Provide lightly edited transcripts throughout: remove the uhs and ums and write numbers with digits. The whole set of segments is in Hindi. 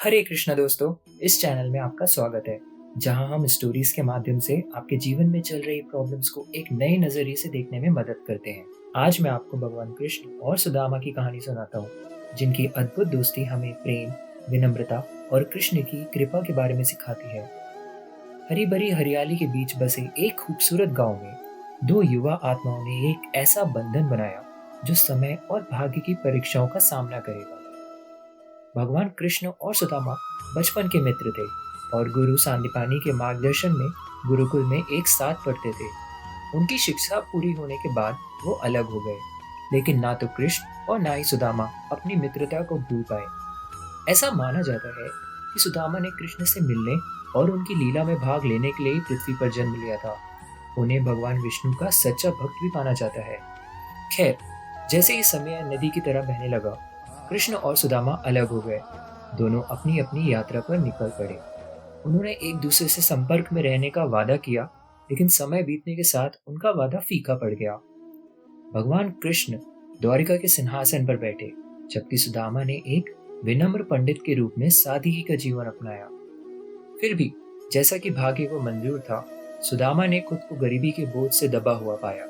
हरे कृष्णा दोस्तों, इस चैनल में आपका स्वागत है जहां हम स्टोरीज के माध्यम से आपके जीवन में चल रही प्रॉब्लम्स को एक नए नजरिए से देखने में मदद करते हैं। आज मैं आपको भगवान कृष्ण और सुदामा की कहानी सुनाता हूँ, जिनकी अद्भुत दोस्ती हमें प्रेम, विनम्रता और कृष्ण की कृपा के बारे में सिखाती है। हरी भरी हरियाली के बीच बसे एक खूबसूरत गांव में दो युवा आत्माओं ने एक ऐसा बंधन बनाया जो समय और भाग्य की परीक्षाओं का सामना करेगा। भगवान कृष्ण और सुदामा बचपन के मित्र थे और गुरु सांदीपानी के मार्गदर्शन में गुरुकुल में एक साथ पढ़ते थे। उनकी शिक्षा पूरी होने के बाद वो अलग हो गए, लेकिन ना तो कृष्ण और ना ही सुदामा अपनी मित्रता को भूल पाए। ऐसा माना जाता है कि सुदामा ने कृष्ण से मिलने और उनकी लीला में भाग लेने के लिए ही पृथ्वी पर जन्म लिया था। उन्हें भगवान विष्णु का सच्चा भक्त भी माना जाता है। खैर, जैसे ही समय नदी की तरह बहने लगा, कृष्ण और सुदामा अलग हो गए। दोनों अपनी अपनी यात्रा पर निकल पड़े। उन्होंने एक दूसरे से संपर्क में रहने का वादा किया, लेकिन समय बीतने के साथ उनका वादा फीका पड़ गया। भगवान कृष्ण द्वारिका के सिंहासन पर बैठे, जबकि सुदामा ने एक विनम्र पंडित के रूप में सादगी का जीवन अपनाया। फिर भी जैसा कि भाग्य को मंजूर था, सुदामा ने खुद को गरीबी के बोझ से दबा हुआ पाया।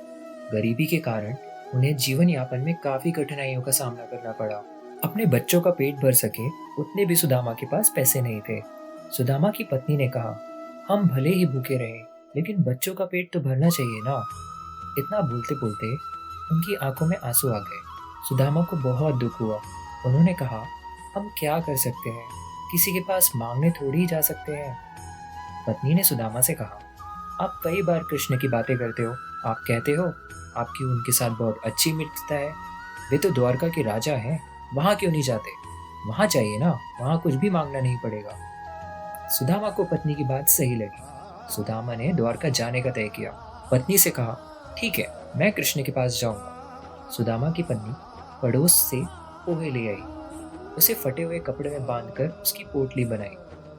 गरीबी के कारण उन्हें जीवन यापन में काफी कठिनाइयों का सामना करना पड़ा। अपने बच्चों का पेट भर सके उतने भी सुदामा के पास पैसे नहीं थे। सुदामा की पत्नी ने कहा, हम भले ही भूखे रहे, लेकिन बच्चों का पेट तो भरना चाहिए ना। इतना बोलते बोलते उनकी आंखों में आंसू आ गए। सुदामा को बहुत दुख हुआ। उन्होंने कहा, हम क्या कर सकते हैं, किसी के पास मांगने थोड़ी ही जा सकते हैं। पत्नी ने सुदामा से कहा, आप कई बार कृष्ण की बातें करते हो। आप कहते हो आपकी उनके साथ बहुत अच्छी मित्रता है। वे तो द्वारका के राजा हैं, वहां क्यों नहीं जाते? वहां जाइए ना, वहां कुछ भी मांगना नहीं पड़ेगा। सुदामा को पत्नी की बात सही लगी। सुदामा ने द्वारका जाने का तय किया। पत्नी से कहा, ठीक है, मैं कृष्ण के पास जाऊंगा। सुदामा की पत्नी पड़ोस से पोहे ले आई। उसे फटे हुए कपड़े में बांधकर उसकी पोटली बनाई।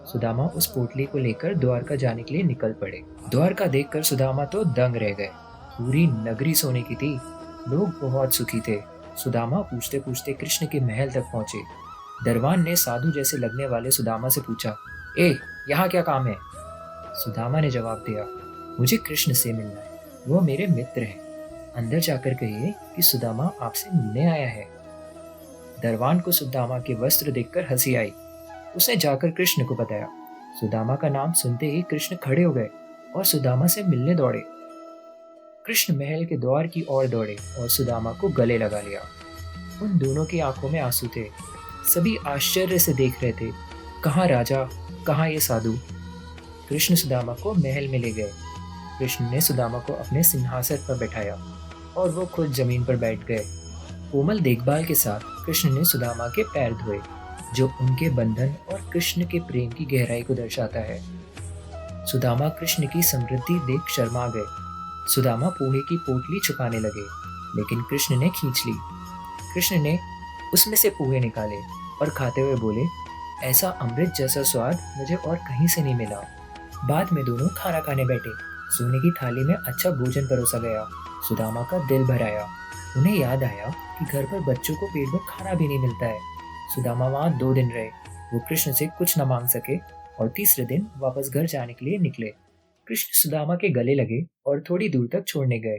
सुदामा उस पोटली को लेकर द्वारका जाने के लिए निकल पड़े। द्वारका देखकर सुदामा तो दंग रह गए। पूरी नगरी सोने की थी। लोग बहुत सुखी थे। सुदामा पूछते पूछते कृष्ण के महल तक पहुंचे। दरबान ने साधु जैसे लगने वाले सुदामा से पूछा, ए, यहाँ क्या काम है? सुदामा ने जवाब दिया, मुझे कृष्ण से मिलना है, वो मेरे मित्र हैं। अंदर जाकर कहिए कि सुदामा आपसे मिलने आया है। दरबान को सुदामा के वस्त्र देखकर हंसी आई। उसने जाकर कृष्ण को बताया। सुदामा का नाम सुनते ही कृष्ण खड़े हो गए और सुदामा से मिलने दौड़े। कृष्ण महल के द्वार की ओर दौड़े और सुदामा को गले लगा लिया। उन दोनों की आंखों में आंसू थे। सभी आश्चर्य से देख रहे थे, कहाँ राजा, कहाँ ये साधु। कृष्ण सुदामा को महल में ले गए। कृष्ण ने सुदामा को अपने सिंहासन पर बैठाया और वो खुद जमीन पर बैठ गए। कोमल देखभाल के साथ कृष्ण ने सुदामा के पैर धोए, जो उनके बंधन और कृष्ण के प्रेम की गहराई को दर्शाता है। सुदामा कृष्ण की समृद्धि देख शर्मा गए। सुदामा पोहे की पोटली छुपाने लगे, लेकिन कृष्ण ने खींच ली। कृष्ण ने उसमें से पोहे निकाले और खाते हुए बोले, ऐसा अमृत जैसा स्वाद मुझे और कहीं से नहीं मिला। बाद में दोनों खाना खाने बैठे। सोने की थाली में अच्छा भोजन परोसा गया। सुदामा का दिल भर आया। उन्हें याद आया कि घर पर बच्चों को पेट भर खाना भी नहीं मिलता है। सुदामा वहां 2 दिन रहे। वो कृष्ण से कुछ न मांग सके और तीसरे दिन वापस घर जाने के लिए निकले। कृष्ण सुदामा के गले लगे और थोड़ी दूर तक छोड़ने गए।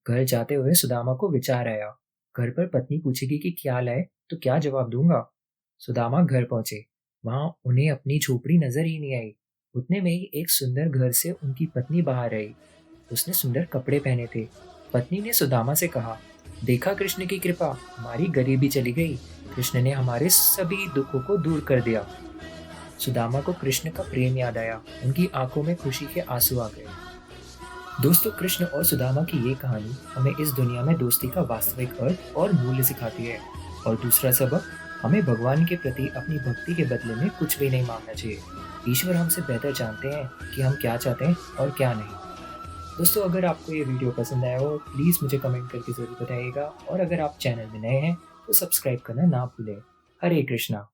घर जाते हुए सुदामा को विचार आया, घर पर पत्नी पूछेगी कि क्या लाए तो क्या जवाब दूंगा। सुदामा घर पहुंचे। वहां उन्हें अपनी झोपड़ी नजर ही नहीं आई। उतने में ही एक सुंदर घर से उनकी पत्नी बाहर आई। उसने सुंदर कपड़े पहने थे। पत्नी ने सुदामा से कहा, देखा कृष्ण की कृपा, हमारी गरीबी चली गई। कृष्ण ने हमारे सभी दुखों को दूर कर दिया। सुदामा को कृष्ण का प्रेम याद आया। उनकी आंखों में खुशी के आंसू आ गए। दोस्तों, कृष्ण और सुदामा की ये कहानी हमें इस दुनिया में दोस्ती का वास्तविक अर्थ और मूल्य सिखाती है। और दूसरा सबक, हमें भगवान के प्रति अपनी भक्ति के बदले में कुछ भी नहीं मांगना चाहिए। ईश्वर हमसे बेहतर जानते हैं कि हम क्या चाहते हैं और क्या नहीं। दोस्तों, अगर आपको ये वीडियो पसंद आया हो, प्लीज़ मुझे कमेंट करके ज़रूर बताइएगा। और अगर आप चैनल में नए हैं तो सब्सक्राइब करना ना भूलें। हरे कृष्णा।